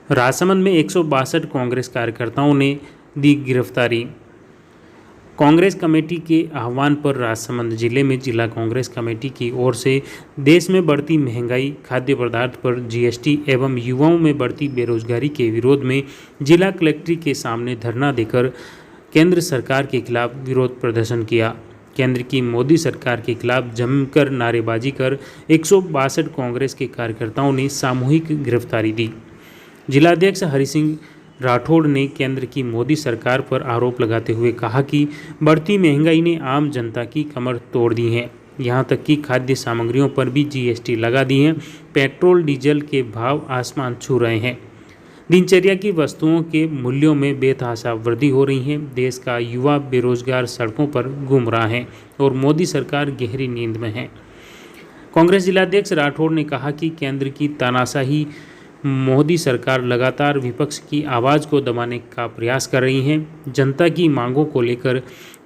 राजसमंद में 162 कांग्रेस कार्यकर्ताओं ने दी गिरफ्तारी। कांग्रेस कमेटी के आह्वान पर राजसमंद जिले में जिला कांग्रेस कमेटी की ओर से देश में बढ़ती महंगाई, खाद्य पदार्थ पर जीएसटी एवं युवाओं में बढ़ती बेरोजगारी के विरोध में जिला कलेक्ट्रेट के सामने धरना देकर केंद्र सरकार के खिलाफ विरोध प्रदर्शन किया। केंद्र की मोदी सरकार के खिलाफ जमकर नारेबाजी कर 162 कांग्रेस के कार्यकर्ताओं ने सामूहिक गिरफ्तारी दी। जिलाध्यक्ष हरि सिंह राठौड़ ने केंद्र की मोदी सरकार पर आरोप लगाते हुए कहा कि बढ़ती महंगाई ने आम जनता की कमर तोड़ दी है। यहां तक कि खाद्य सामग्रियों पर भी जीएसटी लगा दी है। पेट्रोल डीजल के भाव आसमान छू रहे हैं। दिनचर्या की वस्तुओं के मूल्यों में बेतहाशा वृद्धि हो रही है। देश का युवा बेरोजगार सड़कों पर घूम रहा है और मोदी सरकार गहरी नींद में है। कांग्रेस जिलाध्यक्ष राठौड़ ने कहा कि केंद्र की तानाशाही मोदी सरकार लगातार विपक्ष की आवाज़ को दबाने का प्रयास कर रही है। जनता की मांगों को लेकर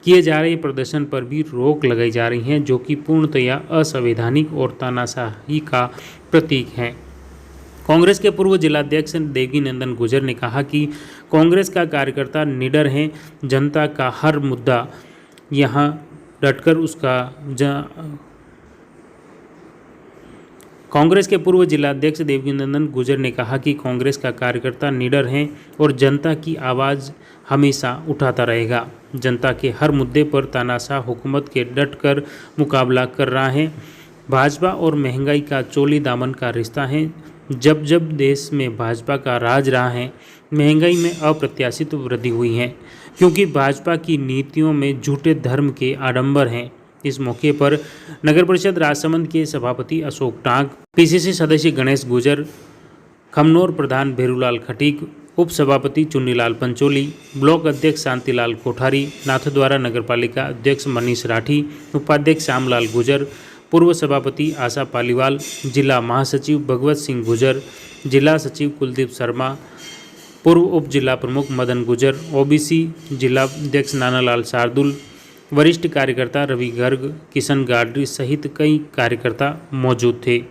किए जा रहे प्रदर्शन पर भी रोक लगाई जा रही है, जो कि पूर्णतया असंवैधानिक और तानाशाही का प्रतीक है। कांग्रेस के पूर्व जिलाध्यक्ष देवकी नंदन गुजर ने कहा कि कांग्रेस का कार्यकर्ता निडर है। जनता का हर मुद्दा यहां डटकर उसका कांग्रेस के पूर्व जिलाध्यक्ष देवकी नंदन गुजर ने कहा कि कांग्रेस का कार्यकर्ता निडर है और जनता की आवाज़ हमेशा उठाता रहेगा। जनता के हर मुद्दे पर तानाशाह हुकूमत के डटकर मुकाबला कर रहा है। भाजपा और महंगाई का चोली दामन का रिश्ता है। जब जब देश में भाजपा का राज रहा है, महंगाई में अप्रत्याशित वृद्धि हुई है, क्योंकि भाजपा की नीतियों में झूठे धर्म के आडंबर हैं। इस मौके पर नगर परिषद राजसमंद के सभापति अशोक टांग, पीसीसी सदस्य गणेश गुजर, खमनोर प्रधान भेरूलाल खटीक, उप सभापति चुन्नीलाल पंचोली, ब्लॉक अध्यक्ष शांतिलाल कोठारी, नाथद्वारा नगरपालिका अध्यक्ष मनीष राठी, उपाध्यक्ष श्यामलाल गुजर, पूर्व सभापति आशा पालीवाल, जिला महासचिव भगवत सिंह गुजर, जिला सचिव कुलदीप शर्मा, पूर्व उप जिला प्रमुख मदन गुजर, ओबीसी जिला अध्यक्ष नानालाल शार्दुल, वरिष्ठ कार्यकर्ता रवि गर्ग, किशन गाडरी सहित कई कार्यकर्ता मौजूद थे।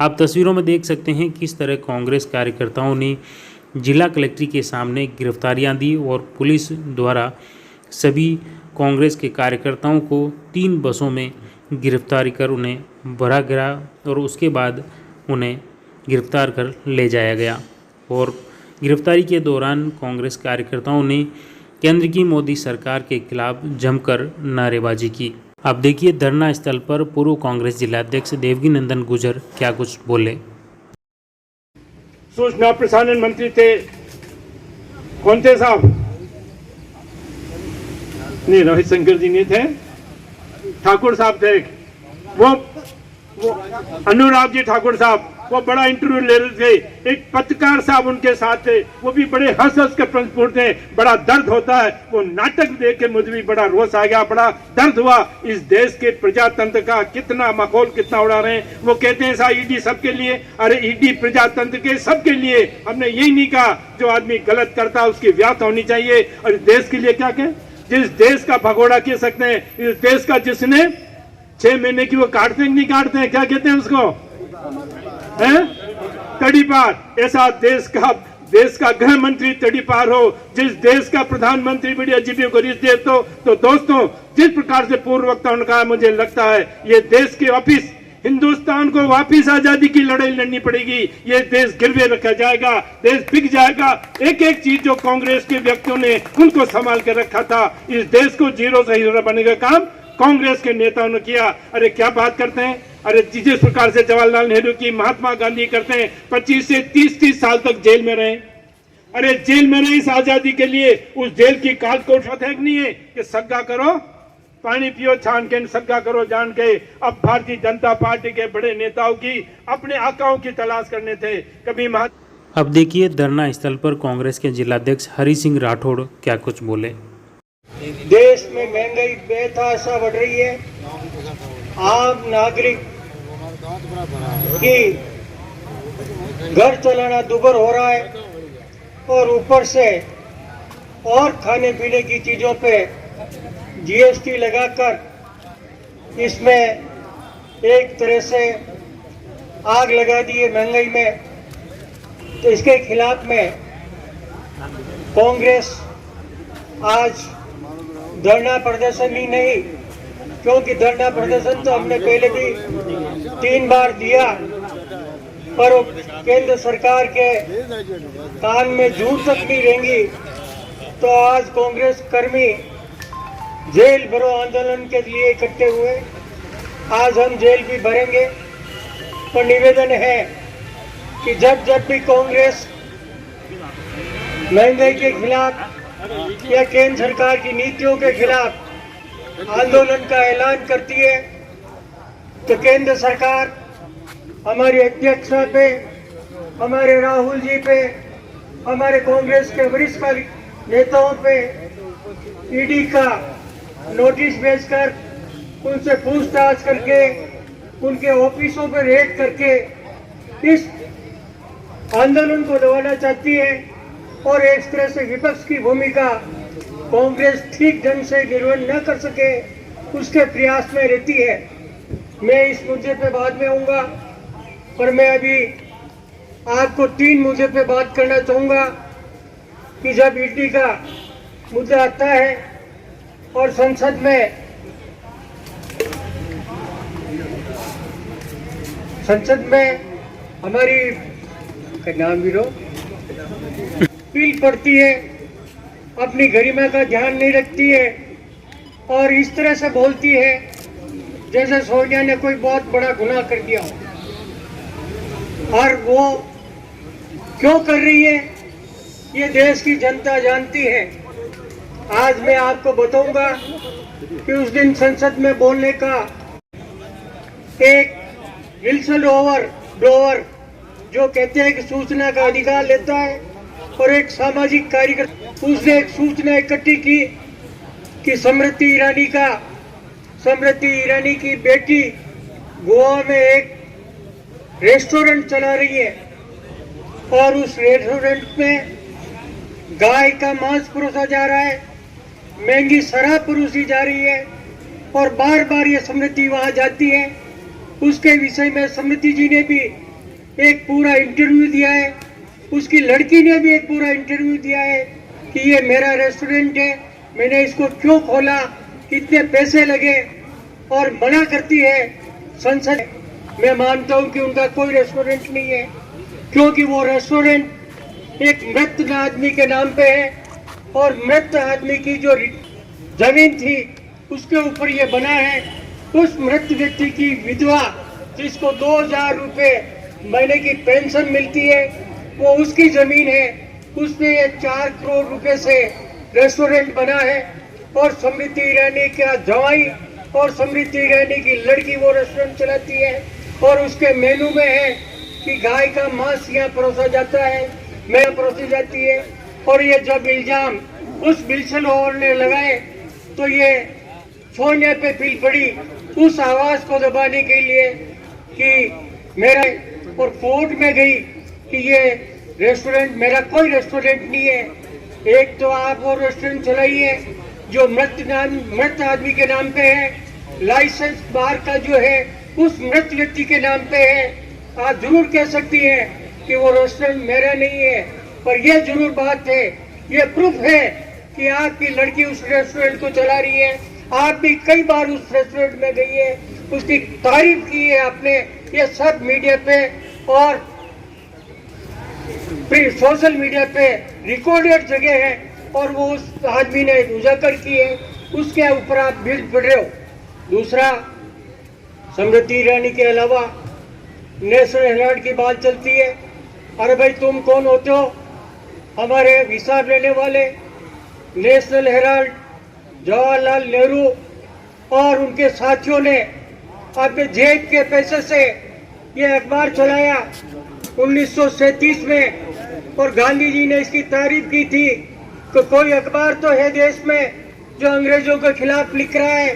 आप तस्वीरों में देख सकते हैं किस तरह कांग्रेस कार्यकर्ताओं ने जिला कलेक्ट्रेट के सामने गिरफ्तारियां दी और पुलिस द्वारा सभी कांग्रेस के कार्यकर्ताओं को 3 बसों में गिरफ्तारी कर उन्हें भरा गया और उसके बाद उन्हें गिरफ्तार कर ले जाया गया। और गिरफ्तारी के दौरान कांग्रेस कार्यकर्ताओं ने केंद्र की मोदी सरकार के खिलाफ जमकर नारेबाजी की। अब देखिए धरना स्थल पर पूर्व कांग्रेस जिलाध्यक्ष देवकी नंदन गुजर क्या कुछ बोले। सूचना प्रसारण मंत्री थे, कौन थे साहब? नहीं, रोहित शंकर जी नहीं थे, ठाकुर साहब थे। वो अनुराग जी ठाकुर साहब, वो बड़ा इंटरव्यू ले रहे थे। एक पत्रकार साहब उनके साथ थे, वो भी बड़े हंस हंस कर प्रश्न पूछते हैं। बड़ा दर्द होता है, वो नाटक देख के मुझे भी बड़ा रोष आ गया, बड़ा दर्द हुआ। इस देश के प्रजातंत्र का कितना माहौल कितना उड़ा रहे हैं। वो कहते हैं साहब ईडी सबके लिए, अरे ईडी प्रजातंत्र के सबके लिए। हमने यही नहीं कहा जो आदमी गलत करता है उसकी व्याख्या होनी चाहिए। और देश के लिए क्या कहें? जिस देश का भगोड़ा कह सकते हैं, इस देश का जिसने 6 महीने की वो काटते नहीं काटते हैं, क्या कहते हैं उसको? तड़ीपार। ऐसा देश का गृह मंत्री तड़ीपार हो, जिस देश का प्रधानमंत्री बड़ी अजीबी को रिश्ते दे तो दोस्तों, जिस प्रकार से पूर्व वक्ता ने कहा, मुझे लगता है ये देश के वापिस हिंदुस्तान को वापिस आजादी की लड़ाई लड़नी पड़ेगी। ये देश गिरवे रखा जाएगा, देश बिक जाएगा। एक एक चीज जो कांग्रेस के व्यक्तियों ने उनको संभाल कर रखा था, इस देश को जीरो से हीरो बनने का काम कांग्रेस के नेताओं ने किया। अरे क्या बात करते हैं? अरे जिस प्रकार से जवाहरलाल नेहरू की, महात्मा गांधी करते हैं, 25 से 30 साल तक जेल में रहे। अरे जेल में रहे इस आजादी के लिए। उस जेल की काल को फतेह नहीं है कि सग्गा करो, पानी पियो छान के, सग्गा करो जान के। अब भारतीय जनता पार्टी के बड़े नेताओं की अपने आकाओं की तलाश करने थे। कभी अब देखिए धरना स्थल पर कांग्रेस के जिलाध्यक्ष हरि सिंह राठौड़ क्या कुछ बोले। देश में महंगाई बेतहाशा बढ़ रही है। आम नागरिक की घर चलाना दुभर हो रहा है और ऊपर से और खाने पीने की चीजों पे जीएसटी लगाकर इसमें एक तरह से आग लगा दी है महंगाई में। तो इसके खिलाफ में कांग्रेस आज धरना प्रदर्शन ही नहीं, क्योंकि धरना प्रदर्शन तो हमने पहले भी 3 बार दिया, पर केंद्र सरकार के कान में जूं तक नहीं रहेंगी। तो आज कांग्रेस कर्मी जेल भरो आंदोलन के लिए इकट्ठे हुए। आज हम जेल भी भरेंगे, पर निवेदन है कि जब जब भी कांग्रेस महंगाई के खिलाफ या केंद्र सरकार की नीतियों के खिलाफ आंदोलन का ऐलान करती है, तो केंद्र सरकार हमारी अध्यक्ष पे, हमारे राहुल जी पे, हमारे कांग्रेस के वरिष्ठ नेताओं पे ईडी का नोटिस भेजकर उनसे पूछताछ करके उनके ऑफिसों पर रेड करके इस आंदोलन को दबाना चाहती है। और इस तरह से विपक्ष की भूमिका कांग्रेस ठीक ढंग से निर्वहन न कर सके, उसके प्रयास में रहती है। मैं इस मुद्दे पे बाद में आऊँगा, पर मैं अभी आपको 3 मुद्दे पे बात करना चाहूँगा कि जब ईडी का मुद्दा आता है और संसद में हमारी नाम भी लो पील पड़ती है, अपनी गरिमा का ध्यान नहीं रखती है और इस तरह से बोलती है जैसे सोनिया ने कोई बहुत बड़ा गुनाह कर दिया हो। और वो क्यों कर रही है ये देश की जनता जानती है। आज मैं आपको बताऊंगा कि उस दिन संसद में बोलने का एक विल्सन ब्लोअर जो कहते हैं कि सूचना का अधिकार लेता है और एक सामाजिक कार्यकर्ता, उसने एक सूचना इकट्ठी की कि स्मृति ईरानी की बेटी गोवा में एक रेस्टोरेंट चला रही है और उस रेस्टोरेंट में गाय का मांस परोसा जा रहा है, महंगी शराब परोसी जा रही है और बार बार ये स्मृति वहां जाती है। उसके विषय में स्मृति जी ने भी एक पूरा इंटरव्यू दिया है, उसकी लड़की ने भी एक पूरा इंटरव्यू दिया है कि ये मेरा रेस्टोरेंट है, मैंने इसको क्यों खोला, कितने पैसे लगे, और मना करती है संसद। मैं मानता हूं कि उनका कोई रेस्टोरेंट नहीं है, क्योंकि वो रेस्टोरेंट एक मृत आदमी के नाम पे है और मृत आदमी की जो जमीन थी उसके ऊपर ये बना है। उस मृत व्यक्ति की विधवा जिसको 2000 रुपए महीने की पेंशन मिलती है, वो उसकी जमीन है, उसमें ये 4 करोड़ रुपए से रेस्टोरेंट बना है और स्मृति ईरानी का जवाई और स्मृति ईरानी की लड़की वो रेस्टोरेंट चलाती है और उसके मेनू में है कि गाय का मांस यहाँ परोसा जाता है, मैं परोसी जाती है। और ये जब इल्जाम उस विल्सन ब्लोअर ने लगाए तो ये सोनिया पे पील पड़ी उस आवाज को दबाने के लिए कि मेरा, और कोर्ट में गई कि ये रेस्टोरेंट मेरा कोई रेस्टोरेंट नहीं है। एक तो आप वो रेस्टोरेंट चलाइए जो मृत आदमी के नाम पे है, लाइसेंस बार का जो है उस मृत व्यक्ति के नाम पे है। आप जरूर कह सकती हैं कि वो रेस्टोरेंट मेरा नहीं है, पर यह जरूर बात है, ये प्रूफ है कि आपकी लड़की उस रेस्टोरेंट को चला रही है। आप भी कई बार उस रेस्टोरेंट में गई है, उसकी तारीफ की है आपने, ये सब मीडिया पे और सोशल मीडिया पे रिकॉर्डेड जगह है और वो उस आदमी ने उजागर की है, उसके ऊपर आप बिल्ड पड़ रहे हो। दूसरा, स्मृति ईरानी के अलावा नेशनल हेराल्ड की बात चलती है। अरे भाई तुम कौन होते हो हमारे हिसाब लेने वाले? नेशनल हेराल्ड जवाहरलाल नेहरू और उनके साथियों ने अपने जेब के पैसे से ये अखबार चलाया 1937 में, और गांधी जी ने इसकी तारीफ की थी कि कोई अखबार तो है देश में जो अंग्रेजों के खिलाफ लिख रहा है।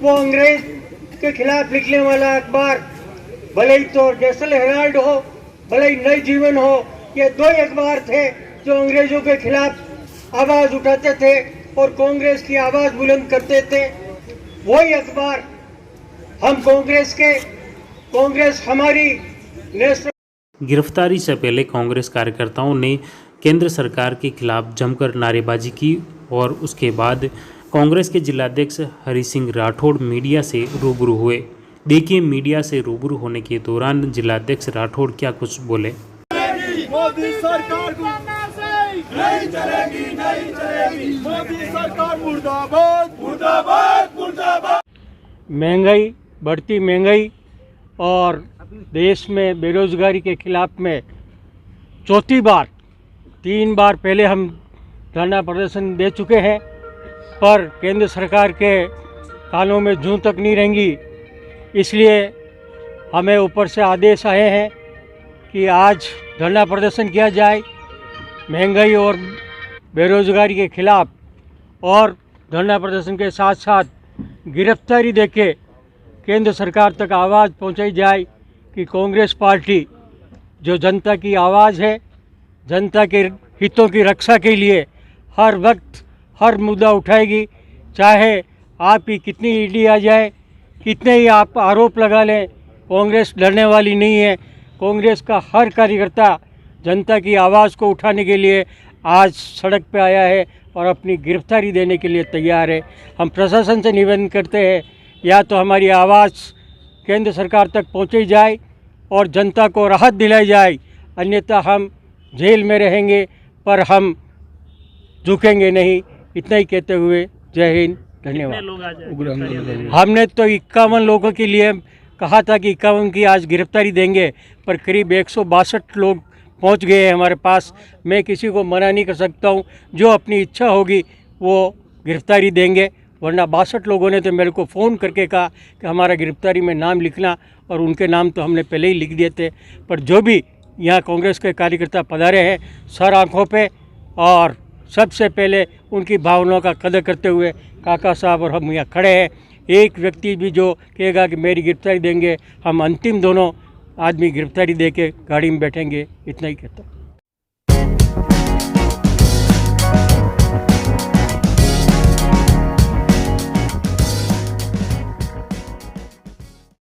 वो अंग्रेज के खिलाफ लिखने वाला अखबार, भले ही तो नेशनल हेराल्ड हो, भले ही नई जीवन हो, ये 2 अखबार थे जो अंग्रेजों के खिलाफ आवाज उठाते थे और कांग्रेस की आवाज बुलंद करते थे। वही अखबार हम कांग्रेस हमारी नेशनल गिरफ्तारी से पहले कांग्रेस कार्यकर्ताओं ने केंद्र सरकार के खिलाफ जमकर नारेबाजी की और उसके बाद कांग्रेस के जिलाध्यक्ष हरि सिंह राठौड़ मीडिया से रूबरू हुए। देखिए मीडिया से रूबरू होने के दौरान जिलाध्यक्ष राठौड़ क्या कुछ बोले। मोदी सरकार नहीं चलेगी, नहीं चलेगी। मोदी सरकार मुर्दाबाद, मुर्दाबाद, मुर्दाबाद। महंगाई, बढ़ती महंगाई और देश में बेरोजगारी के खिलाफ में चौथी बार, 3 बार पहले हम धरना प्रदर्शन दे चुके हैं, पर केंद्र सरकार के कानों में जूं तक नहीं रहेंगी। इसलिए हमें ऊपर से आदेश आए हैं कि आज धरना प्रदर्शन किया जाए महंगाई और बेरोजगारी के खिलाफ, और धरना प्रदर्शन के साथ साथ गिरफ्तारी देके केंद्र सरकार तक आवाज़ पहुंचाई जाए कि कांग्रेस पार्टी जो जनता की आवाज़ है, जनता के हितों की रक्षा के लिए हर वक्त हर मुद्दा उठाएगी। चाहे आपकी कितनी ईडी आ जाए, कितने ही आप आरोप लगा लें, कांग्रेस डरने वाली नहीं है। कांग्रेस का हर कार्यकर्ता जनता की आवाज़ को उठाने के लिए आज सड़क पे आया है और अपनी गिरफ्तारी देने के लिए तैयार है। हम प्रशासन से निवेदन करते हैं, या तो हमारी आवाज़ केंद्र सरकार तक पहुंचाई जाए और जनता को राहत दिलाई जाए, अन्यथा हम जेल में रहेंगे पर हम झुकेंगे नहीं। इतना ही कहते हुए जय हिंद, धन्यवाद। हमने तो 51 लोगों के लिए कहा था कि 51 की आज गिरफ्तारी देंगे, पर करीब 162 लोग पहुंच गए हैं हमारे पास। मैं किसी को मना नहीं कर सकता हूं, जो अपनी इच्छा होगी वो गिरफ्तारी देंगे, वरना 62 लोगों ने तो मेरे को फ़ोन करके कहा कि हमारा गिरफ्तारी में नाम लिखना, और उनके नाम तो हमने पहले ही लिख दिए थे। पर जो भी यहाँ कांग्रेस के कार्यकर्ता पधारे हैं सर आँखों पे, और सबसे पहले उनकी भावनाओं का कदर करते हुए काका साहब और हम यहाँ खड़े हैं। एक व्यक्ति भी जो कहेगा कि मेरी गिरफ्तारी देंगे, हम अंतिम दोनों आदमी गिरफ्तारी दे के गाड़ी में बैठेंगे। इतना ही कहता हूँ।